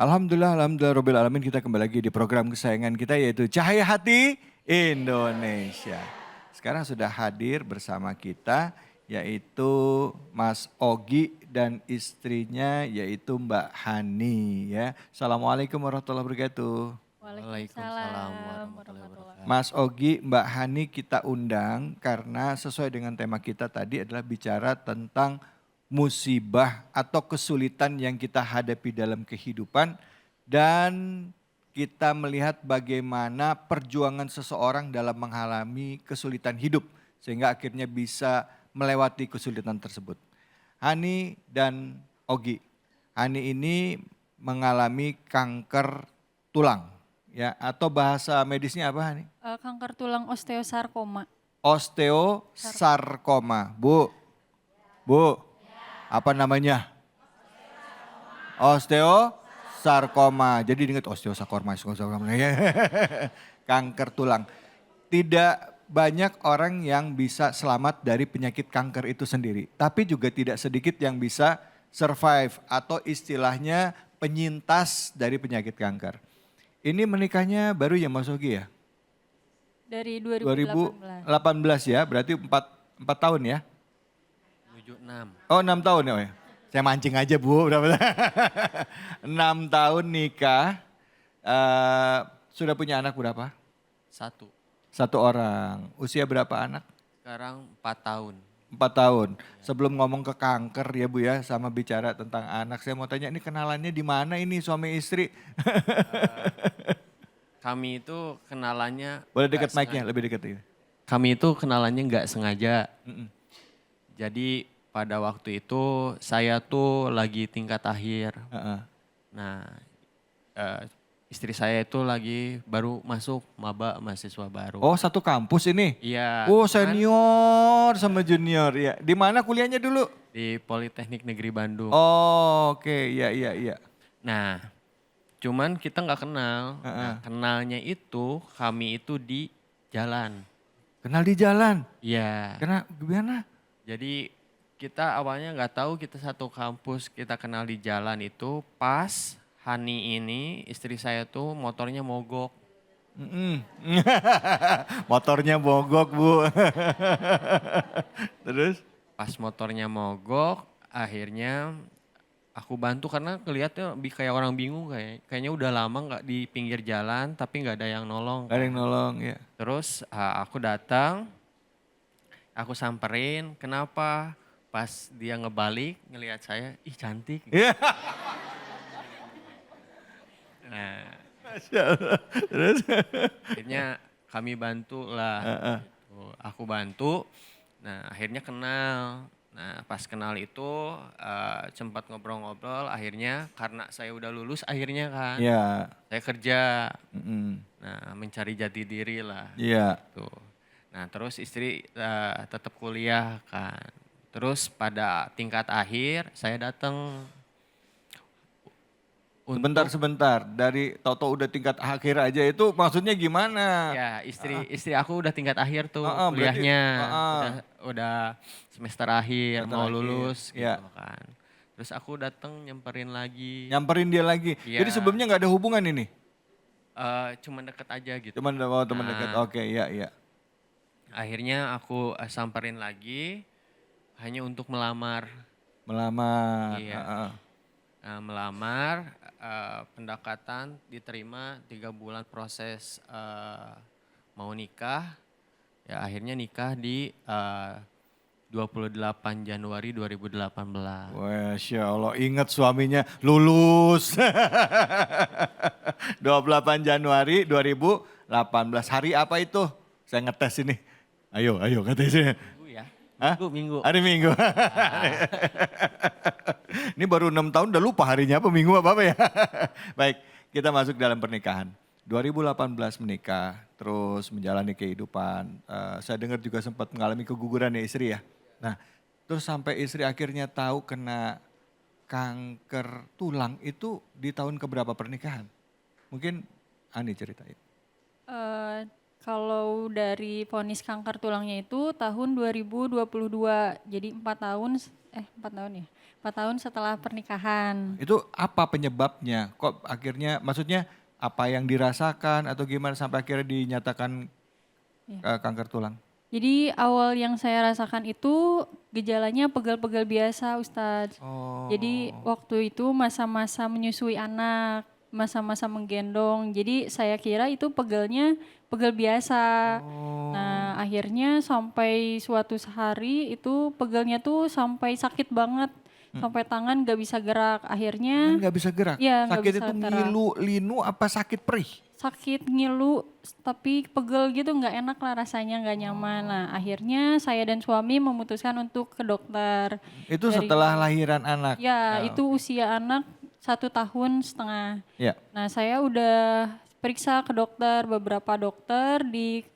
Alhamdulillah, alhamdulillah Rabbil Alamin, kita kembali lagi di program kesayangan kita yaitu Cahaya Hati Indonesia. Sekarang sudah hadir bersama kita yaitu Mas Ogi dan istrinya yaitu Mbak Hani ya. Assalamualaikum warahmatullahi wabarakatuh. Waalaikumsalam warahmatullahi warahmatullahi wabarakatuh. Mas Ogi, Mbak Hani kita undang karena sesuai dengan tema kita tadi adalah bicara tentang musibah atau kesulitan yang kita hadapi dalam kehidupan dan kita melihat bagaimana perjuangan seseorang dalam mengalami kesulitan hidup sehingga akhirnya bisa melewati kesulitan tersebut. Hani dan Ogi. Hani ini mengalami kanker tulang ya atau bahasa medisnya apa Hani? Kanker tulang osteosarkoma. Osteosarkoma. Bu, apa namanya? Osteosarkoma. Jadi ingat osteosarkoma. Kanker tulang. Tidak banyak orang yang bisa selamat dari penyakit kanker itu sendiri. Tapi juga tidak sedikit yang bisa survive atau istilahnya penyintas dari penyakit kanker. Ini menikahnya baru ya Mas Ogi ya? Dari 2018. 2018 ya, berarti 4 tahun ya? Menuju 6. Oh 6 tahun ya? Saya mancing aja Bu. 6 tahun nikah, sudah punya anak berapa? 1. 1 orang. Usia berapa anak? Sekarang 4 tahun. 4 tahun. Sebelum ngomong ke kanker ya Bu ya, sama bicara tentang anak, saya mau tanya ini kenalannya di mana ini suami istri? Kami itu kenalannya Boleh nggak dekat mic-nya, sengaja. lebih dekat. Kami itu kenalannya nggak sengaja. Mm-mm. Jadi pada waktu itu saya tuh lagi tingkat akhir. Heeh. Nah, istri saya itu lagi baru masuk maba mahasiswa baru. Oh satu kampus ini? Iya. Oh cuman senior sama junior ya. Di mana kuliahnya dulu? di Politeknik Negeri Bandung. Oh oke, iya. Nah, cuman kita nggak kenal. Heeh. Nah, kenalnya itu kami itu di jalan. Kenal di jalan? Iya. Kenal gimana? Jadi kita awalnya nggak tahu kita satu kampus, kita kenal di jalan itu pas Hani ini istri saya tuh motornya mogok. Mm-mm. Motornya mogok Bu. Terus? Pas motornya mogok akhirnya aku bantu karena kelihatnya kayak orang bingung kayaknya udah lama nggak di pinggir jalan tapi nggak ada yang nolong. Gak ada yang nolong ya. Terus aku datang, aku samperin, kenapa? Pas dia ngebalik ngelihat saya, ih cantik. Iya. Nah, Masya Allah. Terus? akhirnya kami bantu lah. Heeh. Gitu. Aku bantu, nah akhirnya kenal. Nah pas kenal itu sempat ngobrol-ngobrol, akhirnya karena saya udah lulus akhirnya kan. Iya. Saya kerja, Mm-mm. nah mencari jati diri lah. Iya. Tuh. Nah terus istri tetap kuliah kan. Terus pada tingkat akhir saya datang Sebentar. Dari Toto udah tingkat akhir aja itu maksudnya gimana? ya istri aku udah tingkat akhir tuh Heeh, berarti, kuliahnya. heeh. Udah semester akhir Semester mau akhir, lulus iya. gitu kan. Terus aku datang nyamperin lagi. Nyamperin dia lagi. Iya. Jadi sebelumnya nggak ada hubungan ini? Cuman deket aja gitu. Cuman teman dekat. Nah, Oke, iya. akhirnya aku samperin lagi hanya untuk melamar. Melamar. Iya. Heeh. Melamar, pendekatan diterima 3 bulan proses mau nikah. Ya akhirnya nikah di 28 Januari 2018. Masya Allah, ingat suaminya lulus. 28 Januari 2018. Hari apa itu? Saya ngetes ini. Ayo ngetes. Minggu ya? Hah? Minggu. Hari Minggu. Ini baru 6 tahun udah lupa harinya apa minggu apa ya. Baik, kita masuk dalam pernikahan. 2018 menikah, terus menjalani kehidupan. Saya dengar juga sempat mengalami keguguran ya istri ya. Nah, terus sampai istri akhirnya tahu kena kanker tulang itu di tahun keberapa pernikahan? Mungkin Ani ceritain. Kalau dari vonis kanker tulangnya itu tahun 2022, jadi 4 tahun ya. 4 tahun setelah pernikahan. Itu apa penyebabnya? Kok akhirnya, maksudnya apa yang dirasakan atau gimana sampai akhirnya dinyatakan kanker tulang? Jadi awal yang saya rasakan itu gejalanya pegal-pegal biasa Ustadz. Oh, Jadi waktu itu masa-masa menyusui anak, masa-masa menggendong. Jadi saya kira itu pegalnya pegal biasa. Nah akhirnya sampai suatu hari itu pegalnya tuh sampai sakit banget. Sampai tangan gak bisa gerak. Akhirnya nggak bisa gerak. ya nggak Sakit bisa itu gerak. ngilu, linu apa sakit perih? Sakit ngilu tapi pegel gitu nggak enak lah rasanya nggak nyaman. Nah akhirnya saya dan suami memutuskan untuk ke dokter. Itu Dari- setelah lahiran anak. Ya itu usia anak 1,5 tahun. Ya. Nah saya udah periksa ke dokter, beberapa dokter di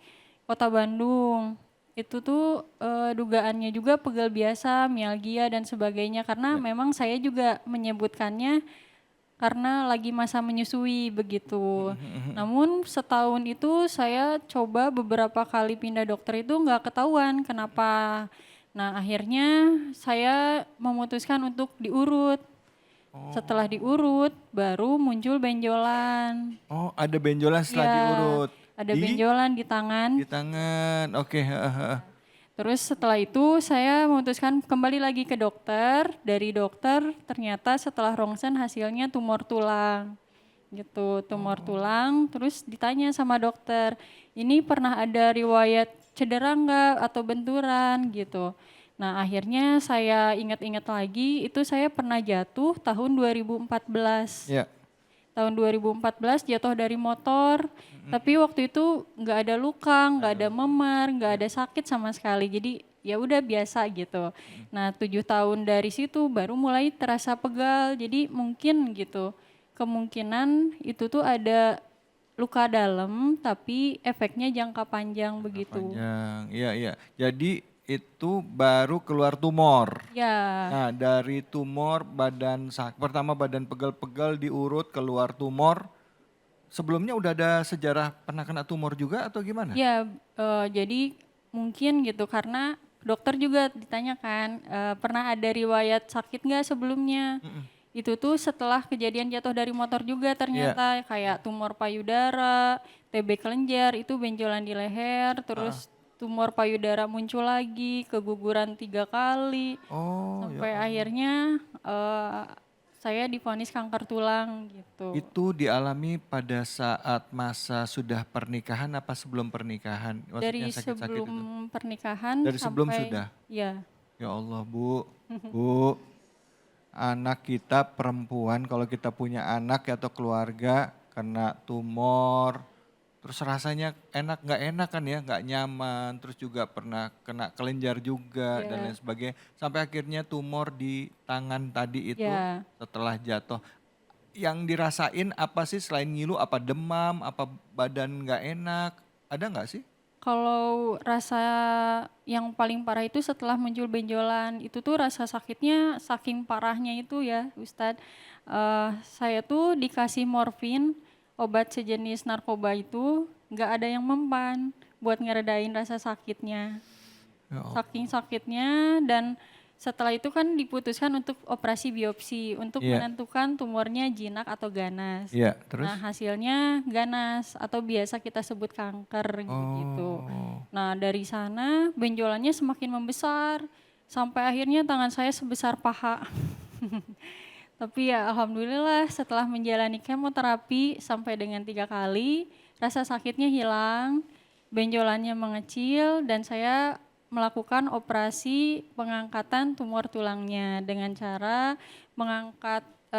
kota Bandung. Itu tuh dugaannya juga pegal biasa, mialgia dan sebagainya. Karena memang saya juga menyebutkannya karena lagi masa menyusui begitu. Namun setahun itu saya coba beberapa kali pindah dokter itu nggak ketahuan kenapa. Nah akhirnya saya memutuskan untuk diurut. Setelah diurut baru muncul benjolan. Oh, ada benjolan setelah Ya, diurut. ada Di- benjolan di tangan. Di tangan. Oke. Terus setelah itu saya memutuskan kembali lagi ke dokter. Dari dokter ternyata setelah rongsen hasilnya tumor tulang. Gitu, tumor tulang. Terus ditanya sama dokter, ini pernah ada riwayat cedera enggak atau benturan gitu. Nah akhirnya saya ingat-ingat lagi itu saya pernah jatuh tahun 2014. Ya. Tahun 2014 jatuh dari motor, tapi waktu itu nggak ada luka, nggak ada memar, nggak ada sakit sama sekali. Jadi ya udah biasa gitu. Nah 7 tahun dari situ baru mulai terasa pegal. Jadi mungkin gitu kemungkinan itu tuh ada luka dalam, tapi efeknya jangka panjang begitu. Panjang. Iya, iya. Jadi itu baru keluar tumor. Ya, Nah, dari tumor pertama badan pegal-pegal diurut keluar tumor. Sebelumnya udah ada sejarah pernah kena tumor juga atau gimana? ya jadi mungkin gitu karena dokter juga ditanyakan pernah ada riwayat sakit nggak sebelumnya. Itu tuh setelah kejadian jatuh dari motor juga ternyata kayak tumor payudara, TB kelenjar, itu benjolan di leher, terus tumor payudara muncul lagi, keguguran 3 kali, Oh, sampai akhirnya saya divonis kanker tulang gitu. itu dialami pada saat masa sudah pernikahan apa sebelum pernikahan? Maksudnya Dari sakit-sakit sebelum itu. pernikahan Dari sebelum sampai, sudah? ya. Ya Allah, Bu. Bu, anak kita perempuan kalau kita punya anak atau keluarga kena tumor, terus rasanya enak nggak enak kan ya, nggak nyaman, terus juga pernah kena kelenjar juga dan lain sebagainya, sampai akhirnya tumor di tangan tadi itu Ya. setelah jatuh. Yang dirasain apa sih selain ngilu, apa demam, apa badan nggak enak, ada nggak sih? Kalau rasa yang paling parah itu setelah muncul benjolan, itu tuh rasa sakitnya saking parahnya itu ya Ustadz. Saya tuh dikasih morfin, obat sejenis narkoba itu nggak ada yang mempan buat ngeredain rasa sakitnya. Ya Allah. Saking sakitnya dan setelah itu kan diputuskan untuk operasi biopsi untuk Iya. menentukan tumornya jinak atau ganas. Iya, terus? Nah hasilnya ganas atau biasa kita sebut kanker gitu. Oh. Nah dari sana benjolannya semakin membesar sampai akhirnya tangan saya sebesar paha. Tapi ya alhamdulillah setelah menjalani kemoterapi sampai dengan 3 kali rasa sakitnya hilang, benjolannya mengecil dan saya melakukan operasi pengangkatan tumor tulangnya dengan cara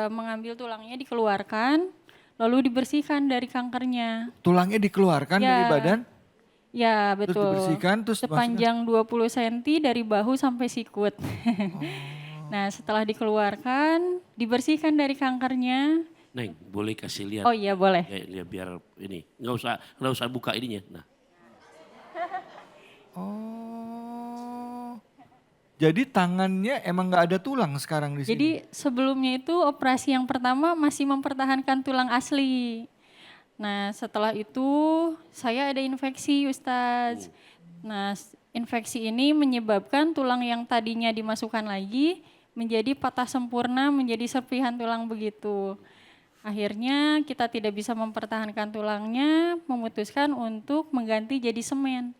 mengambil tulangnya dikeluarkan lalu dibersihkan dari kankernya. Tulangnya dikeluarkan dari Ya. badan, Ya terus betul. dibersihkan, terus Sepanjang 20 cm dari bahu sampai sikut. Nah setelah dikeluarkan dibersihkan dari kankernya. Neng, boleh kasih lihat? Oh iya boleh. Ya, biar ini, nggak usah buka ininya. Nah, Oh, jadi tangannya emang nggak ada tulang sekarang di sini. Jadi sebelumnya itu operasi yang pertama masih mempertahankan tulang asli. Nah setelah itu saya ada infeksi Ustadz. Nah infeksi ini menyebabkan tulang yang tadinya dimasukkan lagi menjadi patah sempurna, menjadi serpihan tulang begitu. Akhirnya kita tidak bisa mempertahankan tulangnya, memutuskan untuk mengganti jadi semen.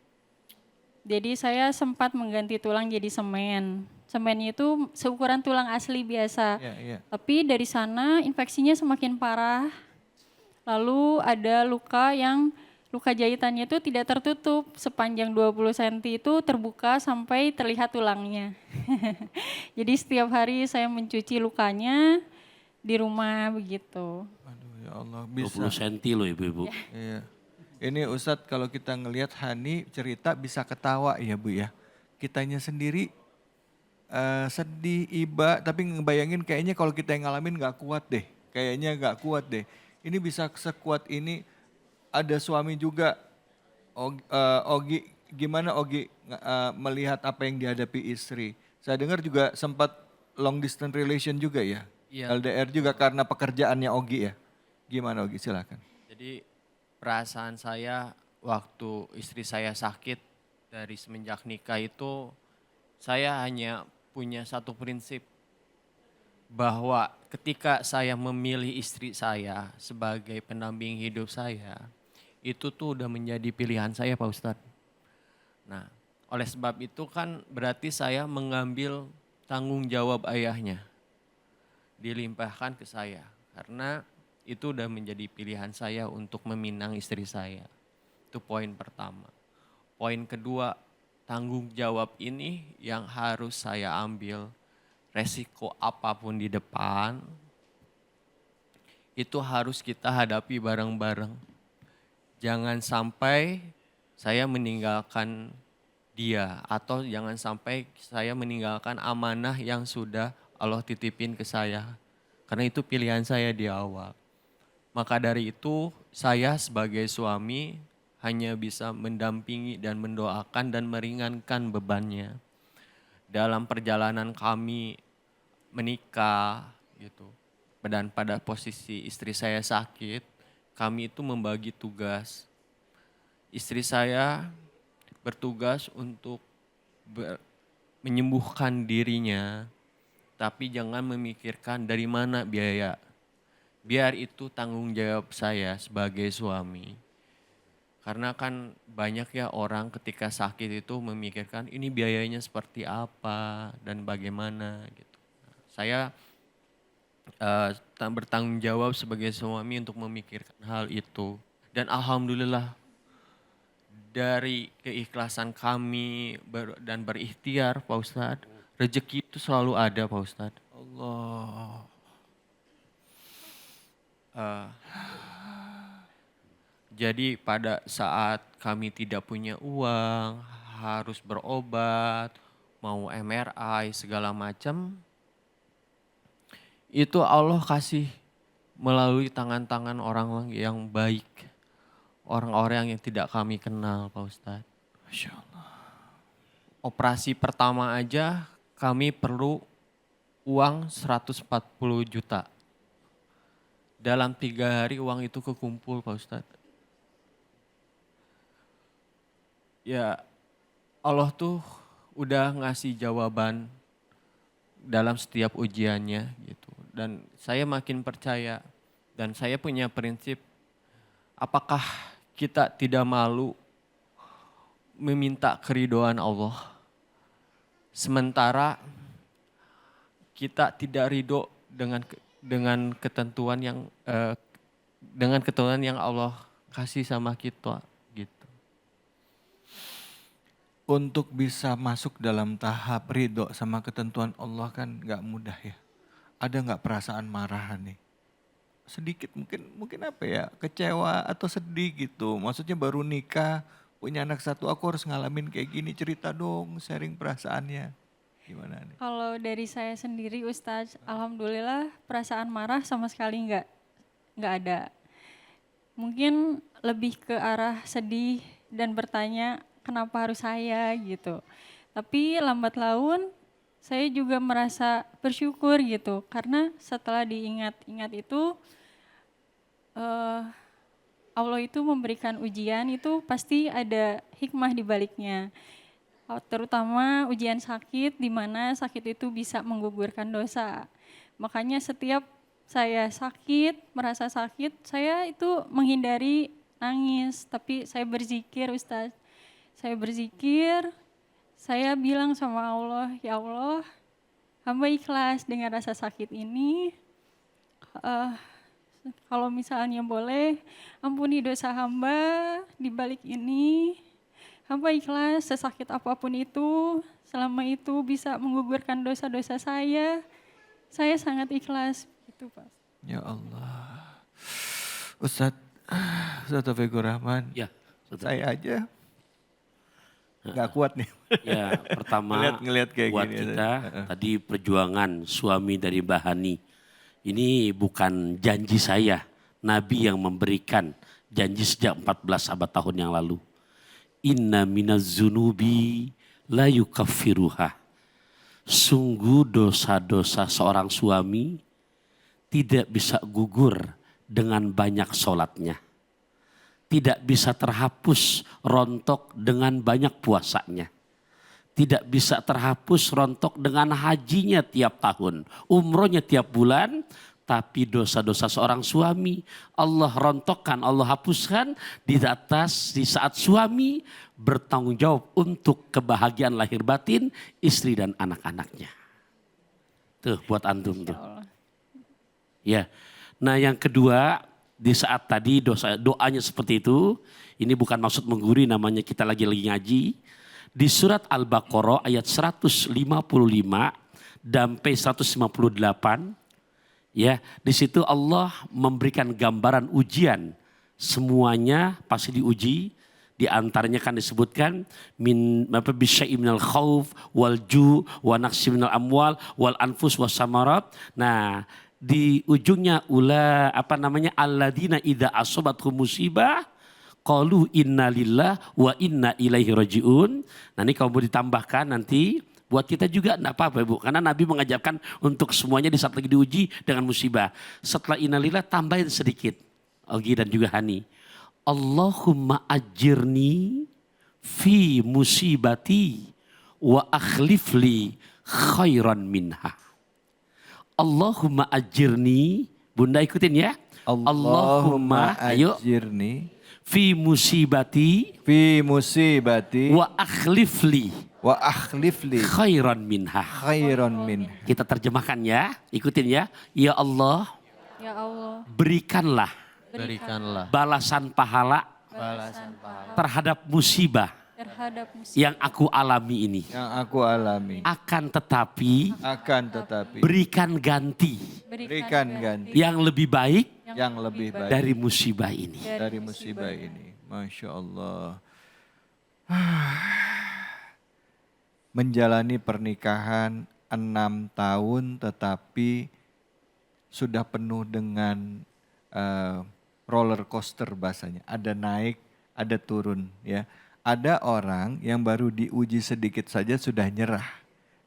Jadi saya sempat mengganti tulang jadi semen. Semen itu seukuran tulang asli biasa. Iya, iya. Tapi dari sana infeksinya semakin parah. Lalu ada luka jahitannya itu tidak tertutup sepanjang 20 cm itu terbuka sampai terlihat tulangnya. Jadi setiap hari saya mencuci lukanya di rumah begitu. Aduh ya Allah 20 bisa. senti loh ibu-ibu. Iya. Ini Ustadz kalau kita ngelihat Hani cerita bisa ketawa ya Bu ya. Kitanya sendiri sedih, iba, tapi ngebayangin kayaknya kalau kita yang ngalamin nggak kuat deh. Kayaknya nggak kuat deh. Ini bisa sekuat ini. Ada suami juga. Ogi, gimana Ogi melihat apa yang dihadapi istri? Saya dengar juga sempat long distance relation juga ya. Iya. LDR juga karena pekerjaannya Ogi ya. Gimana Ogi, silakan. Jadi perasaan saya waktu istri saya sakit dari semenjak nikah itu saya hanya punya satu prinsip bahwa ketika saya memilih istri saya sebagai pendamping hidup saya itu tuh udah menjadi pilihan saya Pak Ustadz. Nah oleh sebab itu kan berarti saya mengambil tanggung jawab ayahnya dilimpahkan ke saya karena itu udah menjadi pilihan saya untuk meminang istri saya. Itu poin pertama. Poin kedua, tanggung jawab ini yang harus saya ambil, resiko apapun di depan, itu harus kita hadapi bareng-bareng. Jangan sampai saya meninggalkan dia atau jangan sampai saya meninggalkan amanah yang sudah Allah titipin ke saya. Karena itu pilihan saya di awal. Maka dari itu saya sebagai suami hanya bisa mendampingi dan mendoakan dan meringankan bebannya. Dalam perjalanan kami menikah gitu. Dan pada posisi istri saya sakit, kami itu membagi tugas. Istri saya bertugas untuk menyembuhkan dirinya, tapi jangan memikirkan dari mana biaya. Biar itu tanggung jawab saya sebagai suami. Karena kan banyak ya orang ketika sakit itu memikirkan ini biayanya seperti apa dan bagaimana gitu. Saya bertanggung jawab sebagai suami untuk memikirkan hal itu. Dan alhamdulillah dari keikhlasan kami dan berikhtiar Pak Ustadz, rezeki itu selalu ada Pak Ustadz. Allah. Jadi pada saat kami tidak punya uang, harus berobat, mau MRI segala macam, itu Allah kasih melalui tangan-tangan orang yang baik. Orang-orang yang tidak kami kenal Pak Ustadz. Masya Allah. Operasi pertama aja kami perlu uang 140 juta. Dalam 3 hari uang itu kekumpul Pak Ustadz. Ya Allah tuh udah ngasih jawaban dalam setiap ujiannya gitu. Dan saya makin percaya dan saya punya prinsip apakah kita tidak malu meminta keridhaan Allah sementara kita tidak ridho dengan ketentuan yang Allah kasih sama kita gitu. Untuk bisa masuk dalam tahap ridho sama ketentuan Allah kan nggak mudah ya. Ada nggak perasaan marah nih? Sedikit mungkin apa ya, kecewa atau sedih gitu. Maksudnya baru nikah, punya anak satu, aku harus ngalamin kayak gini, cerita dong, sharing perasaannya. Gimana nih? Kalau dari saya sendiri Ustadz, alhamdulillah perasaan marah sama sekali nggak ada. Mungkin lebih ke arah sedih dan bertanya kenapa harus saya gitu. Tapi lambat laun saya juga merasa bersyukur gitu karena setelah diingat-ingat itu Allah itu memberikan ujian itu pasti ada hikmah di baliknya. terutama ujian sakit, di mana sakit itu bisa menggugurkan dosa. Makanya setiap saya sakit, merasa sakit, saya itu menghindari nangis, tapi saya berzikir, Ustaz. Saya berzikir, saya bilang sama Allah, ya Allah, hamba ikhlas dengan rasa sakit ini. Eh, Kalau misalnya boleh, ampuni dosa hamba di balik ini. Hamba ikhlas sesakit apapun itu, selama itu bisa menggugurkan dosa-dosa saya sangat ikhlas. Gitu, Pak. Ya Allah. Ustadz Taufikur Rahman, Ya, Saudara. saya aja nggak kuat nih. Ya, pertama Ngeliat kayak buat gini. kita tadi perjuangan suami dari Mbak Hani. Ini bukan janji saya, Nabi yang memberikan janji sejak 14 abad tahun yang lalu. Inna minaz zunubi la yukaffiruha. Sungguh dosa-dosa seorang suami tidak bisa gugur dengan banyak sholatnya. Tidak bisa terhapus rontok dengan banyak puasanya. Tidak bisa terhapus rontok dengan hajinya tiap tahun. Umrohnya tiap bulan. Tapi dosa-dosa seorang suami Allah rontokkan, Allah hapuskan di saat suami bertanggung jawab untuk kebahagiaan lahir batin istri dan anak-anaknya. Tuh buat antum tuh. Ya. Nah yang kedua, di saat tadi doanya seperti itu, ini bukan maksud menggurui, namanya kita lagi ngaji. Di surat Al-Baqarah ayat 155 sampai 158, ya, di situ Allah memberikan gambaran ujian. Semuanya pasti diuji. Di antaranya kan disebutkan bisyai'in minal khauf wal ju' wa naqsi minal amwal wal anfus was samarat. Nah, di ujungnya alladzina idza asobathum musibah qalu inna lillah wa inna ilaihi rajiun. Nah, ini kalau mau ditambahkan nanti buat kita juga enggak apa-apa Ibu, karena Nabi mengajarkan untuk semuanya di saat lagi diuji dengan musibah. Setelah innalillah tambahin sedikit. Ogi dan juga Hani. Allahumma ajirni fi musibati wa akhlifli khairan minha. Allahumma ajirni, Bunda ikutin ya. Allahumma ayo. ajirni Fi musibati wa akhlifli khairan minha. Kita terjemahkan ya, ikutin ya. Ya Allah, Ya Allah, berikanlah balasan pahala terhadap musibah terhadap musibah yang aku alami ini. Akan tetapi berikan ganti Berikan ganti yang lebih baik yang lebih baik dari musibah ini. dari musibah ini. Masya Allah. Menjalani pernikahan 6 tahun tetapi sudah penuh dengan roller coaster bahasanya. Ada naik, ada turun ya. Ada orang yang baru diuji sedikit saja sudah nyerah.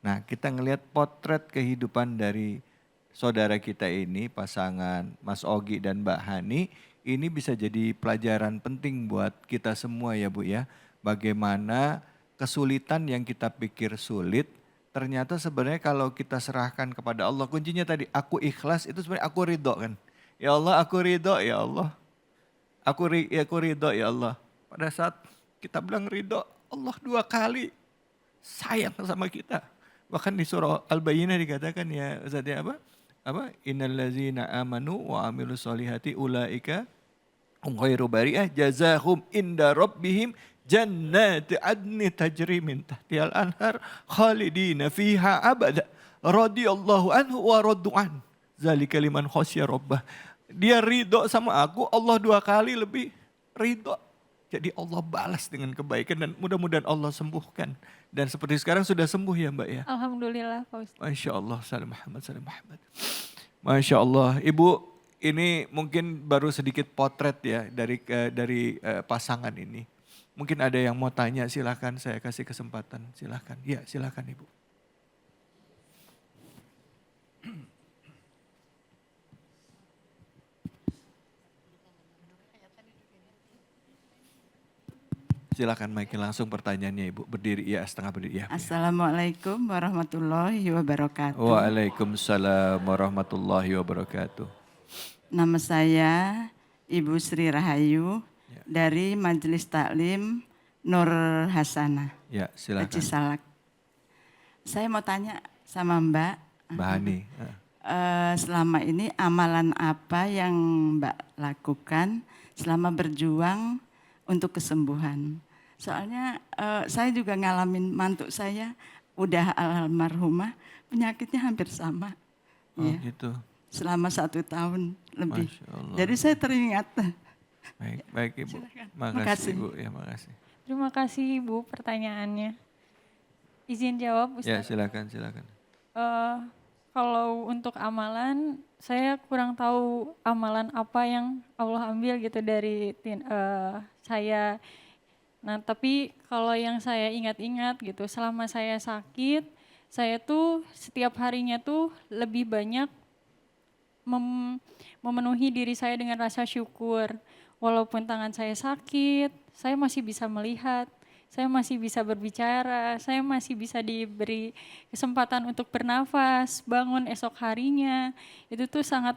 Nah, kita ngelihat potret kehidupan dari saudara kita ini, pasangan Mas Ogi dan Mbak Hani, ini bisa jadi pelajaran penting buat kita semua ya Bu ya. Bagaimana kesulitan yang kita pikir sulit, ternyata sebenarnya kalau kita serahkan kepada Allah, kuncinya tadi aku ikhlas itu sebenarnya aku ridho kan. Ya Allah aku ridho ya Allah. Aku ridho ya Allah. Pada saat kita bilang ridho, Allah 2 kali sayang sama kita. Bahkan di surah Al-Bayyinah dikatakan ya Ustaz ya apa? Innallazina amanu wa amilus solihati ulaika hum khairu bari'ah jazahum inda rabbihim jannati adni tajri min tahtihal anhar khalidina fiha abada radhiyallahu anhu wa raddu'an zalika liman khasya rabbah. Dia ridho sama aku, Allah 2 kali lebih ridho. Jadi Allah balas dengan kebaikan dan mudah-mudahan Allah sembuhkan. Dan seperti sekarang sudah sembuh ya Mbak ya. Alhamdulillah Pak Ustaz. Masya Allah, salam Muhammad. Masya Allah, Ibu ini mungkin baru sedikit potret ya dari pasangan ini. Mungkin ada yang mau tanya, silakan saya kasih kesempatan, silakan. Ya silakan Ibu. Silakan Mike langsung pertanyaannya Ibu. Berdiri ya, setengah berdiri ya. Assalamualaikum warahmatullahi wabarakatuh. Waalaikumsalam warahmatullahi wabarakatuh. Nama saya Ibu Sri Rahayu dari Majelis Taklim Nur Hasanah, Ya, silakan. Cisalak. Saya mau tanya sama Mbak, Mbak Hani. selama ini amalan apa yang Mbak lakukan selama berjuang untuk kesembuhan? Soalnya saya juga ngalamin mantu saya udah almarhumah, penyakitnya hampir sama. Oh Ya, gitu. selama 1 tahun lebih. Masya Allah. Jadi saya teringat. Baik, baik Ibu. Makasih. Makasih Ibu. Ya, makasih. Terima kasih Ibu pertanyaannya. Izin jawab Ya, Ustaz. silakan, silakan. Kalau untuk amalan, saya kurang tahu amalan apa yang Allah ambil gitu dari saya. Nah, tapi kalau yang saya ingat-ingat gitu, selama saya sakit, saya tuh setiap harinya tuh lebih banyak memenuhi diri saya dengan rasa syukur. Walaupun tangan saya sakit, saya masih bisa melihat, saya masih bisa berbicara, saya masih bisa diberi kesempatan untuk bernafas, bangun esok harinya. Itu tuh sangat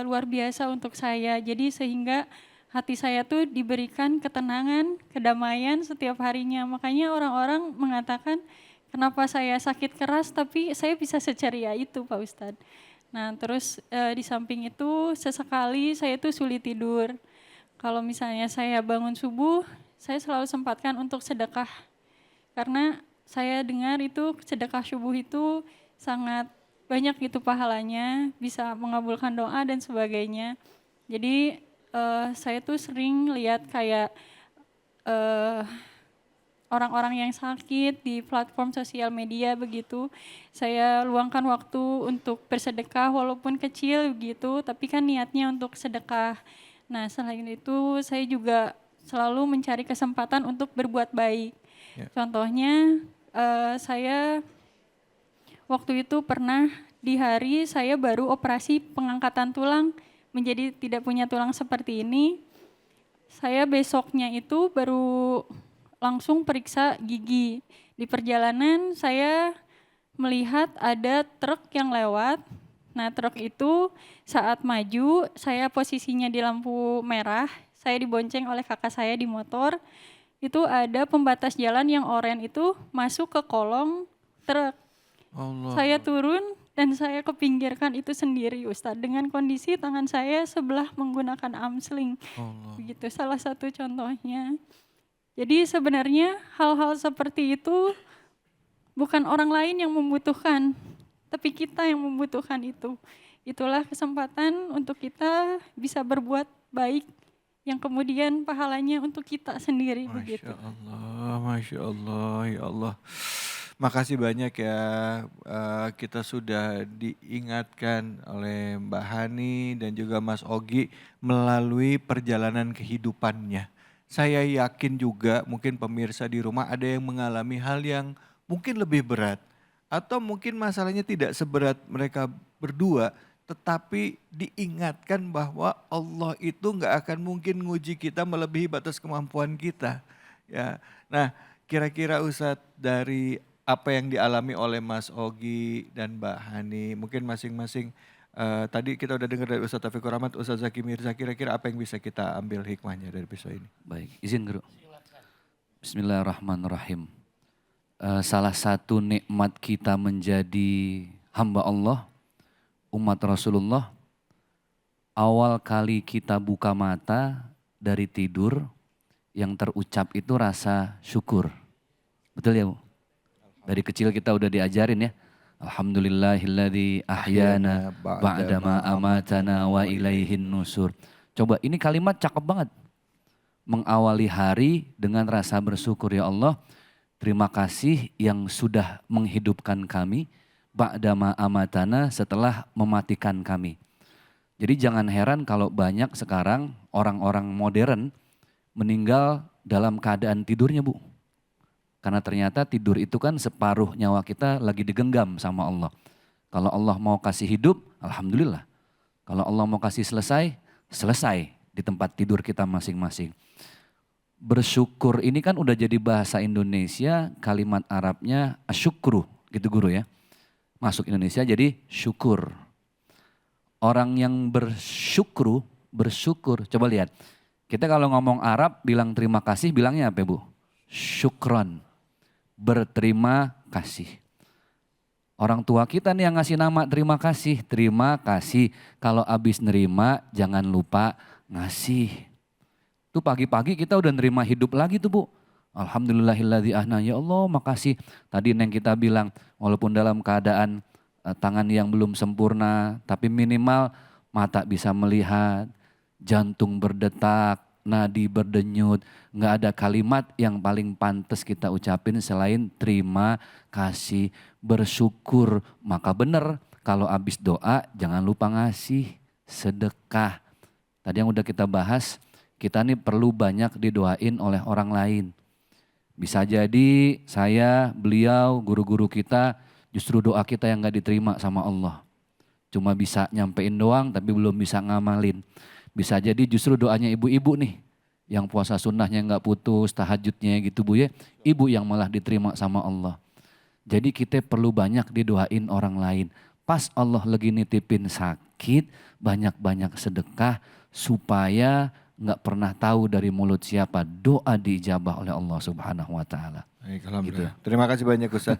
luar biasa untuk saya. Jadi sehingga hati saya tuh diberikan ketenangan, kedamaian setiap harinya. Makanya orang-orang mengatakan, kenapa saya sakit keras tapi saya bisa seceria itu Pak Ustadz. Nah terus di samping itu sesekali saya tuh sulit tidur. Kalau misalnya saya bangun subuh, saya selalu sempatkan untuk sedekah. Karena saya dengar itu sedekah subuh itu sangat banyak gitu pahalanya, bisa mengabulkan doa dan sebagainya. Jadi saya tuh sering lihat kayak orang-orang yang sakit di platform sosial media begitu. Saya luangkan waktu untuk bersedekah walaupun kecil begitu, tapi kan niatnya untuk sedekah. Nah selain itu saya juga selalu mencari kesempatan untuk berbuat baik. Ya. Contohnya saya waktu itu pernah di hari saya baru operasi pengangkatan tulang menjadi tidak punya tulang seperti ini. Saya besoknya itu baru langsung periksa gigi. Di perjalanan saya melihat ada truk yang lewat. Nah truk itu saat maju, saya posisinya di lampu merah, saya dibonceng oleh kakak saya di motor. Itu ada pembatas jalan yang oranye itu masuk ke kolong truk. Allah. Saya turun dan saya kepinggirkan itu sendiri Ustadz. Dengan kondisi tangan saya sebelah menggunakan amsling. Allah. Begitu salah satu contohnya. Jadi sebenarnya hal-hal seperti itu bukan orang lain yang membutuhkan, tapi kita yang membutuhkan itu. Itulah kesempatan untuk kita bisa berbuat baik yang kemudian pahalanya untuk kita sendiri begitu. Masya Allah, Masya Allah, ya Allah. Makasih banyak ya, kita sudah diingatkan oleh Mbak Hani dan juga Mas Ogi melalui perjalanan kehidupannya. Saya yakin juga mungkin pemirsa di rumah ada yang mengalami hal yang mungkin lebih berat. Atau mungkin masalahnya tidak seberat mereka berdua, tetapi diingatkan bahwa Allah itu nggak akan mungkin nguji kita melebihi batas kemampuan kita. Ya, nah kira-kira Ustadz dari apa yang dialami oleh Mas Ogi dan Mbak Hani, mungkin masing-masing tadi kita udah dengar dari Ustadz Taufikur Rahmat, Ustadz Zaki Mirza, kira-kira apa yang bisa kita ambil hikmahnya dari episode ini? Baik, izin Guru. Bismillahirrahmanirrahim. Salah satu nikmat kita menjadi hamba Allah, umat Rasulullah, awal kali kita buka mata dari tidur, yang terucap itu rasa syukur. Betul ya Bu? Dari kecil kita udah diajarin ya. Alhamdulillahilladzi ahyana ba'dama amatana wa ilaihin nusur. Coba ini kalimat cakep banget. Mengawali hari dengan rasa bersyukur, ya Allah. Terima kasih yang sudah menghidupkan kami ba'dama amatana setelah mematikan kami. Jadi jangan heran kalau banyak sekarang orang-orang modern meninggal dalam keadaan tidurnya Bu. Karena ternyata tidur itu kan separuh nyawa kita lagi digenggam sama Allah. Kalau Allah mau kasih hidup, alhamdulillah. Kalau Allah mau kasih selesai, selesai di tempat tidur kita masing-masing. Bersyukur ini kan udah jadi bahasa Indonesia, kalimat Arabnya asyukru gitu guru ya. Masuk Indonesia jadi syukur. Orang yang bersyukur, coba lihat. Kita kalau ngomong Arab bilang terima kasih bilangnya apa Bu? Syukron, berterima kasih. Orang tua kita nih yang ngasih nama terima kasih. Terima kasih, kalau habis nerima jangan lupa ngasih. Tuh pagi-pagi kita udah nerima hidup lagi tuh Bu. Alhamdulillahilladzi ahna, ya Allah makasih. Tadi yang kita bilang walaupun dalam keadaan tangan yang belum sempurna, tapi minimal mata bisa melihat, jantung berdetak, nadi berdenyut. Nggak ada kalimat yang paling pantas kita ucapin selain terima kasih, bersyukur. Maka benar kalau habis doa jangan lupa ngasih, sedekah. Tadi yang udah kita bahas, kita nih perlu banyak didoain oleh orang lain. Bisa jadi saya, beliau, guru-guru kita justru doa kita yang gak diterima sama Allah. Cuma bisa nyampein doang tapi belum bisa ngamalin. Bisa jadi justru doanya ibu-ibu nih. Yang puasa sunnahnya gak putus, tahajudnya gitu Bu ya. Ibu yang malah diterima sama Allah. Jadi kita perlu banyak didoain orang lain. Pas Allah lagi nitipin sakit, banyak-banyak sedekah supaya nggak pernah tahu dari mulut siapa doa diijabah oleh Allah Subhanahu wa taala. Baik, alhamdulillah. Terima kasih banyak Ustaz.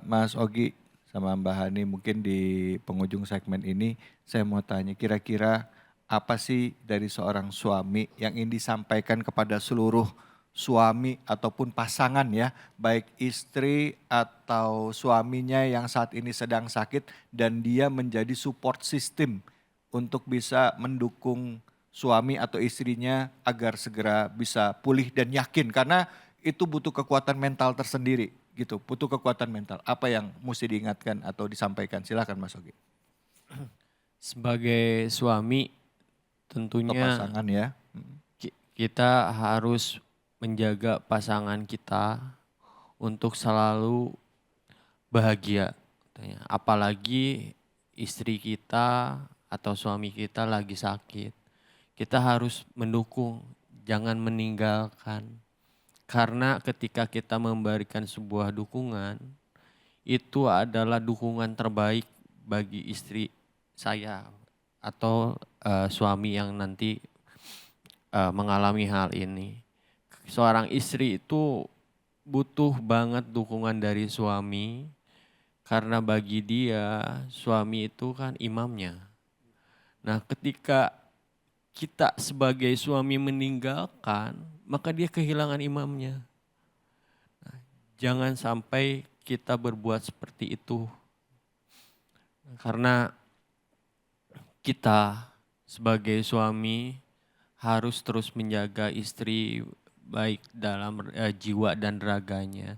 Mas Ogi sama Mbak Hani, mungkin di penghujung segmen ini saya mau tanya kira-kira apa sih dari seorang suami yang ingin disampaikan kepada seluruh suami ataupun pasangan ya, baik istri atau suaminya yang saat ini sedang sakit dan dia menjadi support system untuk bisa mendukung suami atau istrinya agar segera bisa pulih dan yakin, karena itu butuh kekuatan mental tersendiri gitu, butuh kekuatan mental. Apa yang mesti diingatkan atau disampaikan? Silakan Mas Ogi. Sebagai suami Atau tentunya pasangan ya. kita harus menjaga pasangan kita untuk selalu bahagia. Apalagi istri kita atau suami kita lagi sakit. Kita harus mendukung, jangan meninggalkan. Karena ketika kita memberikan sebuah dukungan, itu adalah dukungan terbaik bagi istri saya atau suami yang nanti mengalami hal ini. Seorang istri itu butuh banget dukungan dari suami, karena bagi dia suami itu kan imamnya. Nah, ketika kita sebagai suami meninggalkan, maka dia kehilangan imamnya. Nah, jangan sampai kita berbuat seperti itu. Karena kita sebagai suami harus terus menjaga istri baik dalam jiwa dan raganya.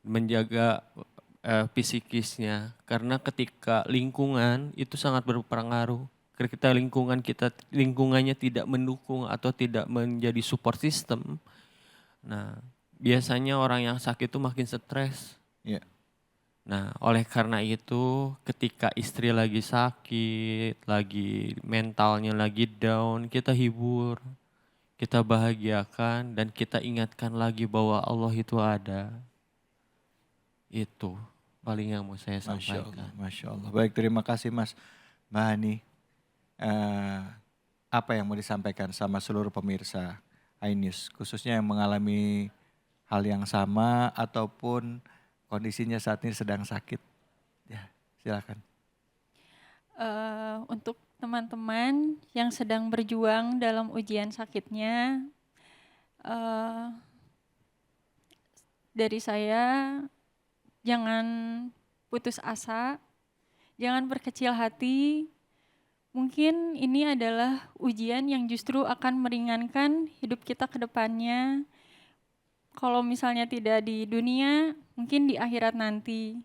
Menjaga psikisnya. Karena ketika lingkungan itu sangat berpengaruh. Ketika lingkungannya tidak mendukung atau tidak menjadi support system, nah biasanya orang yang sakit itu makin stres. Iya. Nah, oleh karena itu ketika istri lagi sakit, lagi mentalnya lagi down, kita hibur, kita bahagiakan dan kita ingatkan lagi bahwa Allah itu ada. Itu paling yang mau saya sampaikan. Masya Allah. Baik, terima kasih Mas. Mbak Hani, apa yang mau disampaikan sama seluruh pemirsa iNews, khususnya yang mengalami hal yang sama ataupun kondisinya saat ini sedang sakit? Ya, silakan. Untuk teman-teman yang sedang berjuang dalam ujian sakitnya, dari saya jangan putus asa, jangan berkecil hati. Mungkin ini adalah ujian yang justru akan meringankan hidup kita ke depannya. Kalau misalnya tidak di dunia, mungkin di akhirat nanti.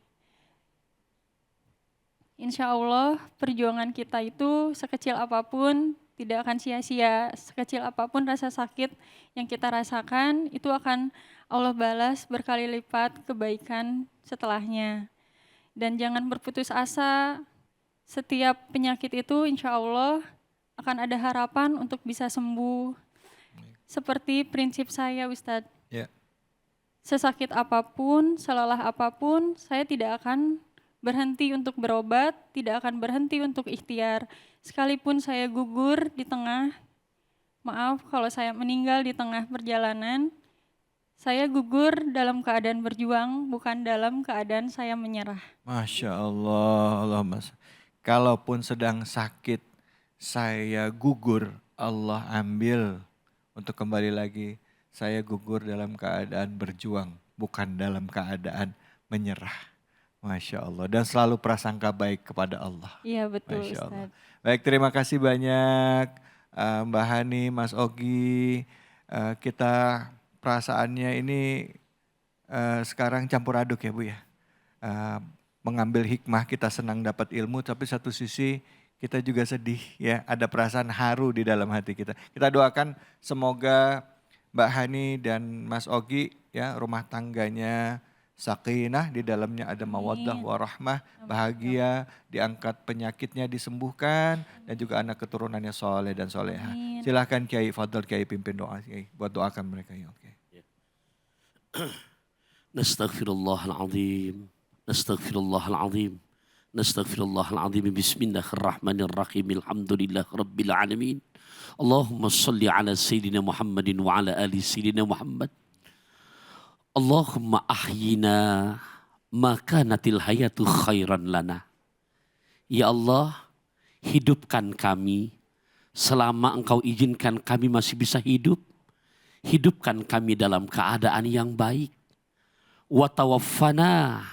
Insya Allah perjuangan kita itu sekecil apapun tidak akan sia-sia. Sekecil apapun rasa sakit yang kita rasakan, itu akan Allah balas berkali lipat kebaikan setelahnya. Dan jangan berputus asa. Setiap penyakit itu insya Allah akan ada harapan untuk bisa sembuh. seperti prinsip saya Ustadz. Ya. Sesakit apapun, selelah apapun, saya tidak akan berhenti untuk berobat, tidak akan berhenti untuk ikhtiar. Sekalipun saya gugur di tengah, maaf kalau saya meninggal di tengah perjalanan, saya gugur dalam keadaan berjuang, bukan dalam keadaan saya menyerah. Masya Allah, Allahumma kalaupun sedang sakit, saya gugur, Allah ambil untuk kembali lagi. Saya gugur dalam keadaan berjuang, bukan dalam keadaan menyerah. Masya Allah. Dan selalu prasangka baik kepada Allah. Iya betul Masya Allah. Ustadz. Baik, terima kasih banyak Mbak Hani, Mas Ogi. Kita perasaannya ini sekarang campur aduk ya Bu ya. Mengambil hikmah, kita senang dapat ilmu, tapi satu sisi kita juga sedih ya. Ada perasaan haru di dalam hati kita. Kita doakan semoga Mbak Hani dan Mas Ogi ya rumah tangganya sakinah, di dalamnya ada mawaddah warahmah, bahagia, diangkat penyakitnya, disembuhkan, dan juga anak keturunannya soleh dan soleha. Amin. Silahkan Kiai Fadl, Kiai pimpin doa Kiai, buat doakan mereka ya. Oke. Nastaghfirullahaladzim. Nastaghfirullahaladzim. Nastaghfirullahaladzim. Bismillahirrahmanirrahim. Alhamdulillah Rabbil Alamin. Allahumma salli ala Sayyidina Muhammadin wa ala ali Sayyidina Muhammad. Allahumma ahyina maka natil hayatu khairan lana. Ya Allah, hidupkan kami selama Engkau izinkan kami masih bisa hidup. Hidupkan kami dalam keadaan yang baik. Wa tawaffana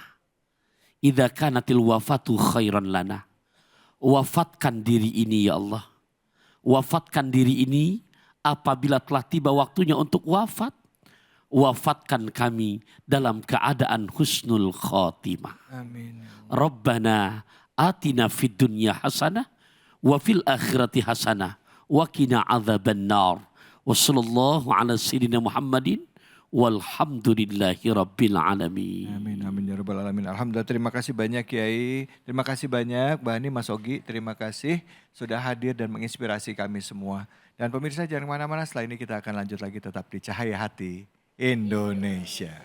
idza kanatil wafatu khairan lana. Wafatkan diri ini ya Allah. Wafatkan diri ini apabila telah tiba waktunya untuk wafat. Wafatkan kami dalam keadaan husnul khotimah. Amin. Rabbana atina fid dunya hasanah wa fil akhirati hasanah wa qina adzaban nar. Wa sallallahu ala sayyidina Muhammadin walhamdulillahi rabbil alamin. Amin, amin ya rabbal alamin. Alhamdulillah, terima kasih banyak Kiai. Terima kasih banyak Mbak Hani, Mas Ogi. Terima kasih sudah hadir dan menginspirasi kami semua. Dan pemirsa jangan kemana-mana, setelah ini kita akan lanjut lagi tetap di Cahaya Hati Indonesia.